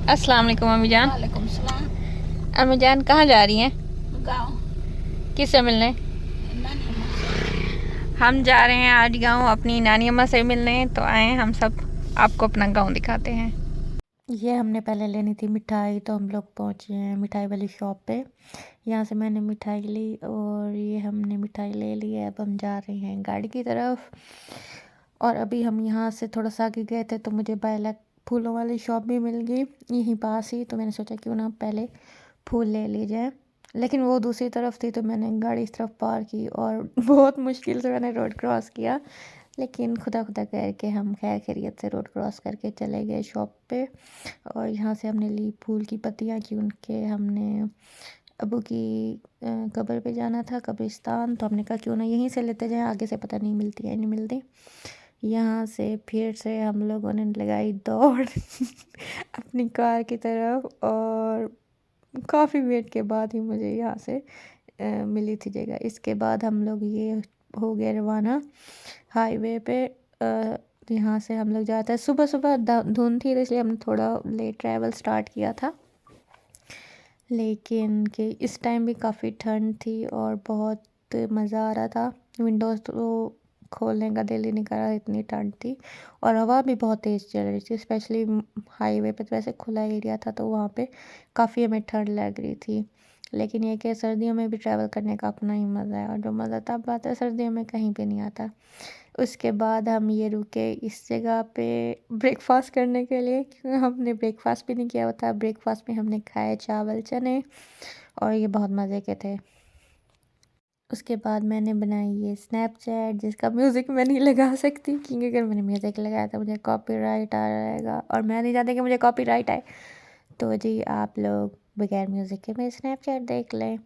अस्सलाम वालेकुम अम्मी जान। वालेकुम सलाम। अम्मी जान कहाँ जा रही हैं? गाँव किससे मिलने? नानी अम्मा से। हम जा रहे हैं आज गांव अपनी नानी अम्मा से मिलने। तो आए हम सब आपको अपना गांव दिखाते हैं। ये हमने पहले लेनी थी मिठाई, तो हम लोग पहुँचे हैं मिठाई वाली शॉप पे। यहाँ से मैंने मिठाई ली और ये हमने मिठाई ले ली है। अब हम जा रहे हैं गाड़ी की तरफ। और अभी हम यहाँ से थोड़ा सा आगे गए थे तो मुझे बायलक फूलों वाली शॉप भी मिल गई यहीं पास ही। तो मैंने सोचा क्यों ना पहले फूल ले ली जाए, लेकिन वो दूसरी तरफ थी तो मैंने गाड़ी इस तरफ पार की और बहुत मुश्किल से मैंने रोड क्रॉस किया। लेकिन खुदा खुदा करके हम खैर खैरियत से रोड क्रॉस करके चले गए शॉप पे। और यहाँ से हमने ली फूल की पत्तियाँ कि उनके हमने अबू की कब्र पे जाना था, कब्रिस्तान। तो हमने कहा क्यों ना यहीं से लेते जाएं, आगे से पता नहीं मिलती है नहीं मिलती। यहाँ से फिर से हम लोगों ने लगाई दौड़ अपनी कार की तरफ। और काफ़ी वेट के बाद ही मुझे यहाँ से मिली थी जगह। इसके बाद हम लोग ये हो गए रवाना हाईवे पे। यहाँ से हम लोग जाते हैं, सुबह सुबह धुंध थी तो इसलिए हमने थोड़ा लेट ट्रैवल स्टार्ट किया था। लेकिन कि इस टाइम भी काफ़ी ठंड थी और बहुत मज़ा आ रहा था। विंडोज़ तो खोलने का दिल ही नहीं कर रहा, इतनी ठंड थी। और हवा भी बहुत तेज़ चल रही थी, स्पेशली हाईवे पे। तो वैसे खुला एरिया था तो वहाँ पे काफ़ी हमें ठंड लग रही थी। लेकिन ये कि सर्दियों में भी ट्रैवल करने का अपना ही मज़ा है, और जो मज़ा तब आता है सर्दियों में कहीं पे नहीं आता। उसके बाद हम ये रुके इस जगह पे ब्रेकफास्ट करने के लिए, क्योंकि हमने ब्रेकफास्ट भी नहीं किया हुआ था। ब्रेकफास्ट में हमने खाए चावल चने और ये बहुत मज़े के थे। उसके बाद मैंने बनाई ये स्नैपचैट, जिसका म्यूज़िक मैं नहीं लगा सकती क्योंकि अगर मैंने म्यूज़िक लगाया तो मुझे कॉपीराइट आ जाएगा और मैं नहीं चाहती कि मुझे कॉपीराइट आए। तो जी आप लोग बगैर म्यूज़िक के मेरे स्नैपचैट देख लें।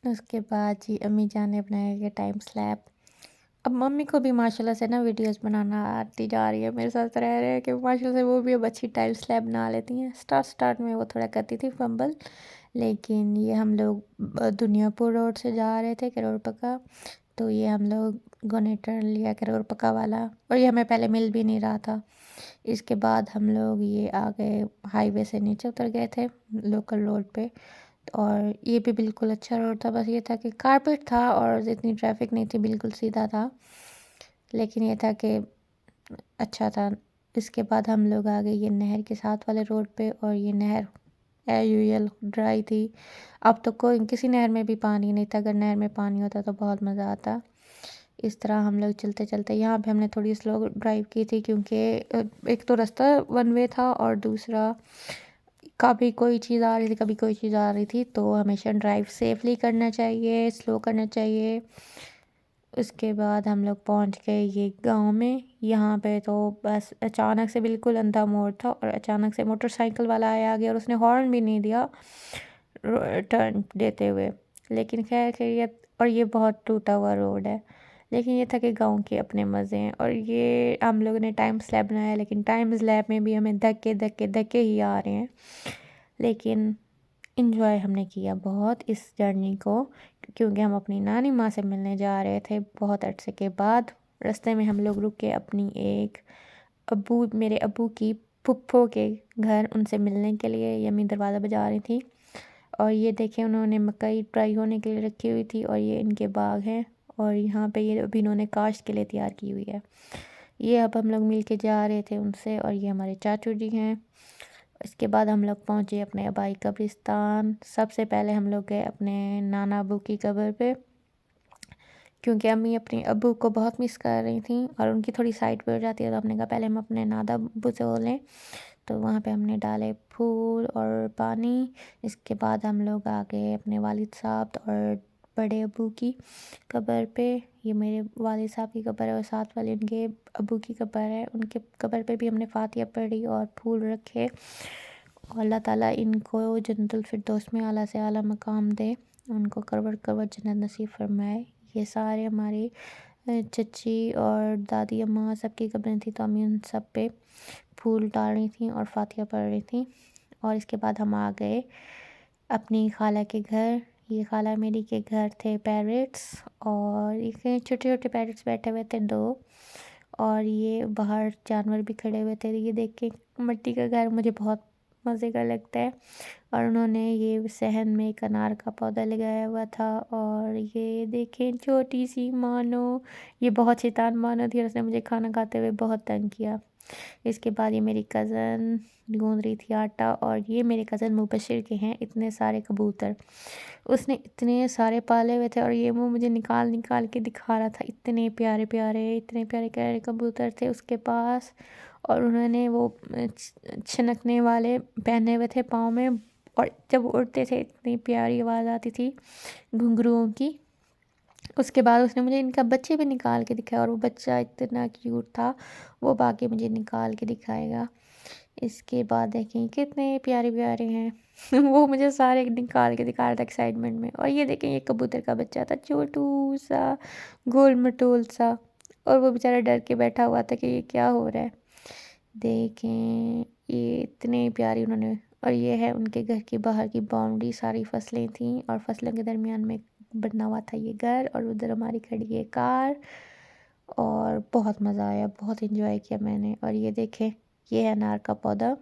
उसके बाद जी अम्मी जान ने बनाया ये टाइम स्लैप। अब मम्मी को भी माशाल्लाह से ना वीडियोस बनाना आती जा रही है, मेरे साथ रह रहे हैं कि माशाल्लाह से वो भी अब अच्छी टाइम स्लैप बना लेती हैं। स्टार्ट में वो थोड़ा करती थी फंबल। लेकिन ये हम लोग दुनियापुर रोड से जा रहे थे करोड़ पक्का। तो ये हम लोग ने टर्न लिया करोड़ पक्का वाला, और ये हमें पहले मिल भी नहीं रहा था। इसके बाद हम लोग ये आ गए हाईवे से नीचे उतर गए थे लोकल रोड पे। और ये भी बिल्कुल अच्छा रोड था, बस ये था कि कारपेट था और इतनी ट्रैफिक नहीं थी, बिल्कुल सीधा था। लेकिन ये था कि अच्छा था। इसके बाद हम लोग आ गए ये नहर के साथ वाले रोड पे, और ये नहर एज यूजुअल ड्राई थी। अब तो कोई किसी नहर में भी पानी नहीं था, अगर नहर में पानी होता तो बहुत मज़ा आता। इस तरह हम लोग चलते चलते यहाँ पे हमने थोड़ी स्लो ड्राइव की थी, क्योंकि एक तो रास्ता वन वे था और दूसरा कभी कोई चीज़ आ रही थी कभी कोई चीज़ आ रही थी। तो हमेशा ड्राइव सेफली करना चाहिए, स्लो करना चाहिए। उसके बाद हम लोग पहुंच गए ये गांव में। यहाँ पे तो बस अचानक से बिल्कुल अंधा मोड़ था और अचानक से मोटरसाइकिल वाला आया आगे और उसने हॉर्न भी नहीं दिया टर्न देते हुए। लेकिन खैर खैरियत, और ये बहुत टूटा हुआ रोड है। लेकिन ये था कि गांव के अपने मज़े हैं। और ये हम लोगों ने टाइम स्लैब बनाया, लेकिन टाइम स्लैब में भी हमें धक्के धक्के धक्के ही आ रहे हैं। लेकिन इन्जॉय हमने किया बहुत इस जर्नी को, क्योंकि हम अपनी नानी माँ से मिलने जा रहे थे बहुत अरसे के बाद। रास्ते में हम लोग रुके अपनी एक मेरे अबू की फुफ्फो के घर, उनसे मिलने के लिए। यम्मी दरवाज़ा बजा रही थी और ये देखें उन्होंने मकई ड्राई होने के लिए रखी हुई थी, और ये इनके बाग हैं। और यहाँ पे ये अभी इन्होंने काश्त के लिए तैयार की हुई है। ये अब हम लोग मिल के जा रहे थे उनसे, और ये हमारे चाचू जी हैं। इसके बाद हम लोग पहुँचे अपने आबाई कब्रिस्तान। सबसे पहले हम लोग गए अपने नाना अबू की कब्र पे, क्योंकि अम्मी अपने अबू को बहुत मिस कर रही थी और उनकी थोड़ी साइड पे हो जाती है। तो हमने कहा पहले हम अपने नाना अबू से हो लें। तो वहाँ पे हमने डाले फूल और पानी। इसके बाद हम लोग आ गए अपने वालिद साहब और बड़े अबू की कब्र पे। ये मेरे वालिद साहब की कब्र है और साथ वाले उनके अबू की कब्र है। उनके कब्र पे भी हमने फातिया पढ़ी और फूल रखे। और अल्लाह ताला इनको जन्नतुल फिरदौस में आला से आला मकाम दे, उनको करवट करवट जन्नत नसीब फरमाए। ये सारे हमारे चची और दादी अम्मा सबकी कब्रें थी, तो अम्मी उन सब पे फूल डाल रही थी और फातिया पढ़ रही थी। और इसके बाद हम आ गए अपनी खाला के घर। ये खाला मेरी के घर थे पैरट्स, और एक छोटे छोटे पैरट्स बैठे हुए थे दो। और ये बाहर जानवर भी खड़े हुए थे। ये देख के मिट्टी का घर मुझे बहुत मज़े का लगता है। और उन्होंने ये सहन में एक अनार का पौधा लगाया हुआ था। और ये देखें छोटी सी मानो, ये बहुत शैतान मानो थी और उसने मुझे खाना खाते हुए बहुत तंग किया। इसके बाद ये मेरी कज़न गूंद रही थी आटा। और ये मेरे कज़न मुबशिर के हैं इतने सारे कबूतर। उसने इतने सारे पाले हुए थे और ये वो मुझे निकाल निकाल के दिखा रहा था। इतने प्यारे प्यारे कबूतर थे उसके पास। और उन्होंने वो छिनकने वाले पहने हुए थे पाँव में। और जब उड़ते थे इतनी प्यारी आवाज़ आती थी घुंघरुओं की। उसके बाद उसने मुझे इनका बच्चे भी निकाल के दिखाया और वो बच्चा इतना क्यूट था। वो बाकी मुझे निकाल के दिखाएगा। इसके बाद देखें कितने प्यारे प्यारे हैं वो मुझे सारे निकाल के दिखा रहा था एक्साइटमेंट में। और ये देखें ये कबूतर का बच्चा था छोटू सा गोल मटोल सा। और वो बेचारा डर के बैठा हुआ था कि ये क्या हो रहा है। देखें ये इतने प्यारी उन्होंने। और ये है उनके घर की बाहर की बाउंड्री, सारी फसलें थीं और फसलों के दरमियान में बना हुआ था ये घर। और उधर हमारी खड़ी है कार। और बहुत मज़ा आया, बहुत इन्जॉय किया मैंने। और ये देखें ये है अनार का पौधा।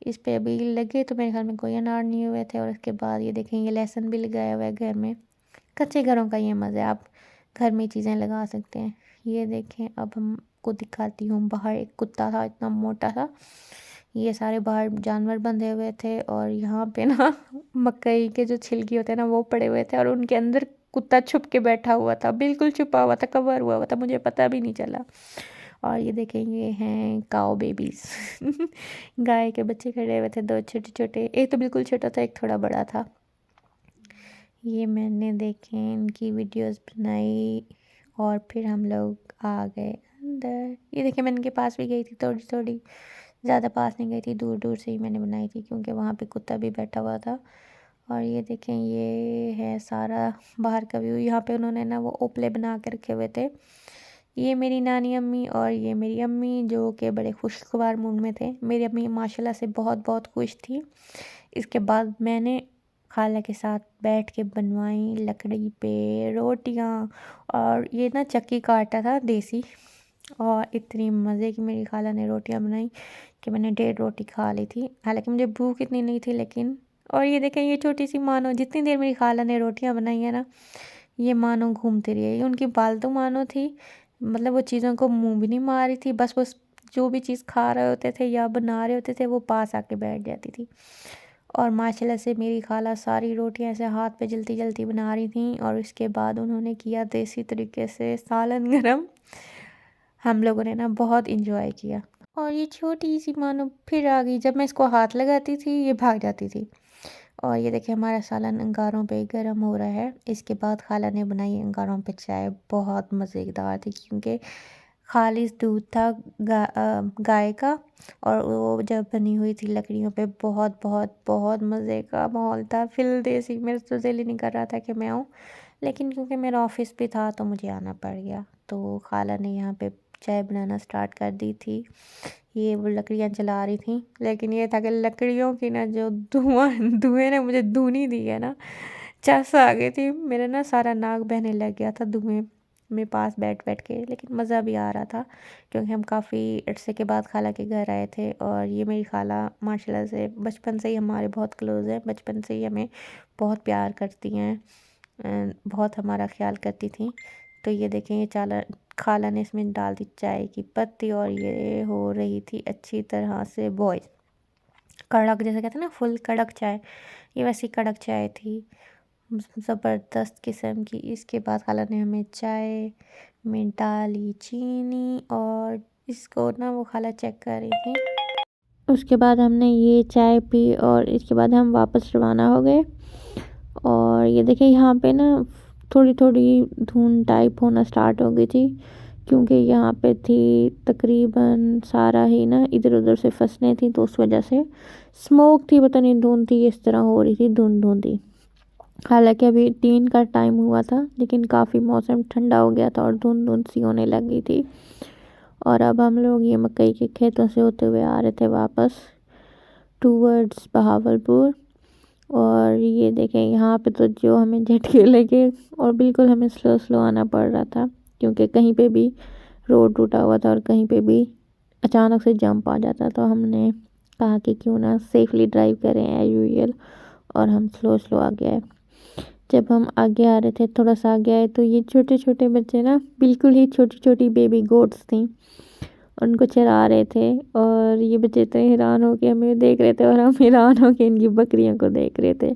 इस पे अभी लगे तो मेरे ख्याल में कोई अनार नहीं हुए थे। और उसके बाद ये देखें ये लहसुन भी लगाया हुआ है घर में। कच्चे घरों का ये मज़ा है, आप घर में चीज़ें लगा सकते हैं। ये देखें अब हमको दिखाती हूँ, बाहर एक कुत्ता था इतना मोटा था। ये सारे बाहर जानवर बंधे हुए थे और यहाँ पे ना मकई के जो छिलके होते हैं ना वो पड़े हुए थे। और उनके अंदर कुत्ता छुप के बैठा हुआ था, बिल्कुल छुपा हुआ था, कवर हुआ था, मुझे पता भी नहीं चला। और ये देखें ये हैं काओ बेबीज़ गाय के बच्चे खड़े हुए थे, दो छोटे छोटे, एक तो बिल्कुल छोटा था एक थोड़ा बड़ा था। ये मैंने देखें इनकी वीडियोस बनाई और फिर हम लोग आ गए अंदर। ये देखें मैं इनके पास भी गई थी, थोड़ी थोड़ी, ज़्यादा पास नहीं गई थी, दूर दूर से ही मैंने बनाई थी क्योंकि वहाँ पे कुत्ता भी बैठा हुआ था। और ये देखें ये है सारा बाहर का व्यू। यहाँ पे उन्होंने ना वो ओपले बना के रखे हुए थे। ये मेरी नानी अम्मी और ये मेरी अम्मी जो कि बड़े खुशगवार मूड में थे। मेरी अम्मी माशाल्लाह से बहुत बहुत खुश थी। इसके बाद मैंने खाला के साथ बैठ के बनवाई लकड़ी पे रोटियां। और ये ना चक्की का आटा था देसी। और इतनी मज़े की मेरी खाला ने रोटियां बनाई कि मैंने 1.5 रोटी खा ली थी। हालांकि मुझे भूख इतनी नहीं थी लेकिन। और ये देखें ये छोटी सी मानो, जितनी देर मेरी खाला ने रोटियां बनाई है ना ये मानो घूमती रही है। ये उनकी पालतू मानो थी, मतलब वो चीज़ों को मुंह भी नहीं मार रही थी, बस जो भी चीज़ खा रहे होते थे या बना रहे होते थे वो पास आके बैठ जाती थी। और माशाल्लाह से मेरी खाला सारी रोटियां ऐसे हाथ पे जल्दी जल्दी बना रही थी। और उसके बाद उन्होंने किया देसी तरीके से सालन गरम। हम लोगों ने ना बहुत इंजॉय किया। और ये छोटी सी मानो फिर आ गई, जब मैं इसको हाथ लगाती थी ये भाग जाती थी। और ये देखिए हमारा सालन अंगारों पे गर्म हो रहा है। इसके बाद खाला ने बनाई अंगारों पे चाय, बहुत मज़ेदार थी क्योंकि खालिस दूध था गाय का। और वो जब बनी हुई थी लकड़ियों पे, बहुत बहुत बहुत मज़े का माहौल था, फिल देसी। मेरा तो दिल ही नहीं कर रहा था कि मैं आऊँ, लेकिन क्योंकि मेरा ऑफिस भी था तो मुझे आना पड़ गया। तो खाला ने यहाँ पे चाय बनाना स्टार्ट कर दी थी। ये वो लकड़ियाँ जला रही थी, लेकिन ये था कि लकड़ियों की ना जो धुएं ने मुझे धुनी दी है ना, चस आ गई थी, मेरा ना सारा नाक बहने लग गया था धुएं में पास बैठ बैठ के। लेकिन मज़ा भी आ रहा था क्योंकि हम काफ़ी अरसे के बाद खाला के घर आए थे। और ये मेरी खाला माशाल्लाह से बचपन से ही हमारे बहुत क्लोज़ है, बचपन से ही हमें बहुत प्यार करती हैं, बहुत हमारा ख्याल करती थी। तो ये देखें ये खाला ने इसमें डाल दी चाय की पत्ती और ये हो रही थी अच्छी तरह से बॉयल, कड़क जैसे कहते हैं ना फुल कड़क चाय, ये वैसी कड़क चाय थी ज़बरदस्त किस्म की। इसके बाद खाला ने हमें चाय में डाली चीनी और इसको ना वो खाला चेक कर रही थी। उसके बाद हमने ये चाय पी और इसके बाद हम वापस रवाना हो गए। और ये देखिए यहाँ पे ना थोड़ी थोड़ी धुंध टाइप होना स्टार्ट हो गई थी क्योंकि यहाँ पे थी तकरीबन सारा ही ना इधर उधर से फसलें थी, तो उस वजह से स्मोक थी, पता नहीं धुंध थी, इस तरह हो रही थी धुंध धुंधी। हालांकि अभी 3 का टाइम हुआ था लेकिन काफ़ी मौसम ठंडा हो गया था और धुंध धुंध सी होने लग गई थी। और अब हम लोग ये मकई के खेतों से होते हुए आ रहे थे वापस टूवर्ड्स बहावलपुर। और ये देखें यहाँ पे तो जो हमें झटके लगे और बिल्कुल हमें स्लो स्लो आना पड़ रहा था क्योंकि कहीं पे भी रोड टूटा हुआ था और कहीं पे भी अचानक से जंप आ जाता, तो हमने कहा कि क्यों ना सेफली ड्राइव करें एज यूजुअल, और हम स्लो आगे आए। जब हम आगे आ रहे थे, थोड़ा सा आगे आए, तो ये छोटे छोटे बच्चे ना, बिल्कुल ही छोटी छोटी बेबी गोट्स थी, उनको चरा रहे थे। और ये बच्चे इतने हैरान हो के हमें देख रहे थे और हम हैरान हो के इनकी बकरियों को देख रहे थे।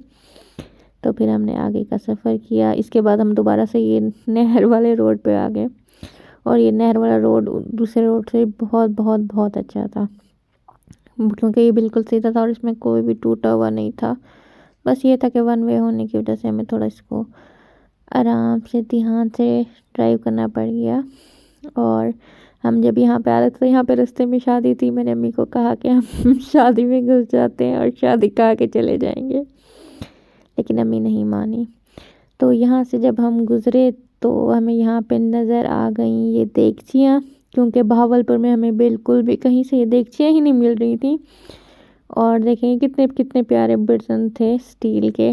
तो फिर हमने आगे का सफ़र किया। इसके बाद हम दोबारा से ये नहर वाले रोड पे आ गए, और ये नहर वाला रोड दूसरे रोड से बहुत बहुत बहुत अच्छा था, क्योंकि ये बिल्कुल सीधा था और इसमें कोई भी टूटा हुआ नहीं था। बस ये था कि वन वे होने की वजह से हमें थोड़ा इसको आराम से ध्यान से ड्राइव करना पड़ गया। और हम जब यहाँ पे आ रहे थे, तो यहाँ पे रास्ते में शादी थी। मैंने अम्मी को कहा कि हम शादी में घुस जाते हैं और शादी कहा के चले जाएंगे, लेकिन अम्मी नहीं मानी। तो यहाँ से जब हम गुज़रे, तो हमें यहाँ पे नज़र आ गई ये देगचियाँ, क्योंकि बहावलपुर में हमें बिल्कुल भी कहीं से ये देगचियाँ ही नहीं मिल रही थी। और देखें कितने कितने प्यारे बर्तन थे स्टील के।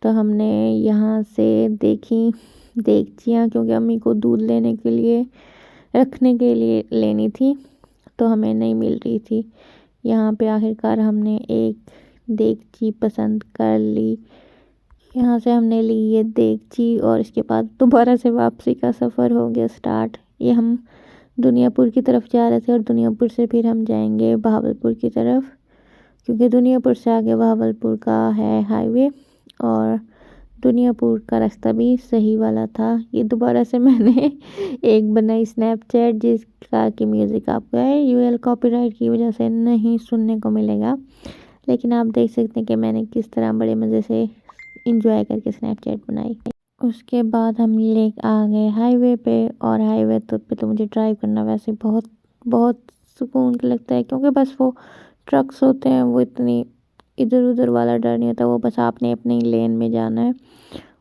तो हमने यहाँ से देखी देगचियाँ, क्योंकि अम्मी को दूध लेने के लिए, रखने के लिए लेनी थी, तो हमें नहीं मिल रही थी। यहाँ पे आखिरकार हमने एक देगची पसंद कर ली। यहाँ से हमने ली ये देगची, और इसके बाद दोबारा से वापसी का सफ़र हो गया स्टार्ट। ये हम दुनियापुर की तरफ जा रहे थे, और दुनियापुर से फिर हम जाएंगे बहावलपुर की तरफ, क्योंकि दुनियापुर से आगे बहावलपुर का है हाईवे, और दुनियापुर का रास्ता भी सही वाला था। ये दोबारा से मैंने एक बनाई स्नैपचैट, जिसका कि म्यूज़िक आपको है यूएल कॉपीराइट की वजह से नहीं सुनने को मिलेगा, लेकिन आप देख सकते हैं कि मैंने किस तरह बड़े मज़े से इंजॉय करके स्नैपचैट बनाई। उसके बाद हम ले आ गए हाईवे पे, और हाईवे तो मुझे ड्राइव करना वैसे बहुत बहुत सुकून लगता है, क्योंकि बस वो ट्रक्स होते हैं, वो इतनी इधर उधर वाला डर नहीं होता। वो बस आपने अपनी लेन में जाना है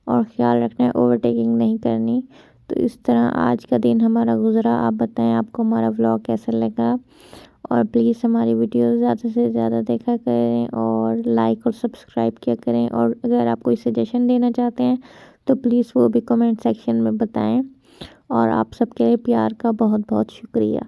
और ख़्याल रखना है ओवरटेकिंग नहीं करनी। तो इस तरह आज का दिन हमारा गुज़रा। आप बताएं आपको हमारा व्लॉग कैसा लगा, और प्लीज़ हमारी वीडियो ज़्यादा से ज़्यादा देखा करें, और लाइक और सब्सक्राइब किया करें। और अगर आप कोई सजेशन देना चाहते हैं तो प्लीज़ वो भी कमेंट सेक्शन में बताएं। और आप सबके प्यार का बहुत बहुत शुक्रिया।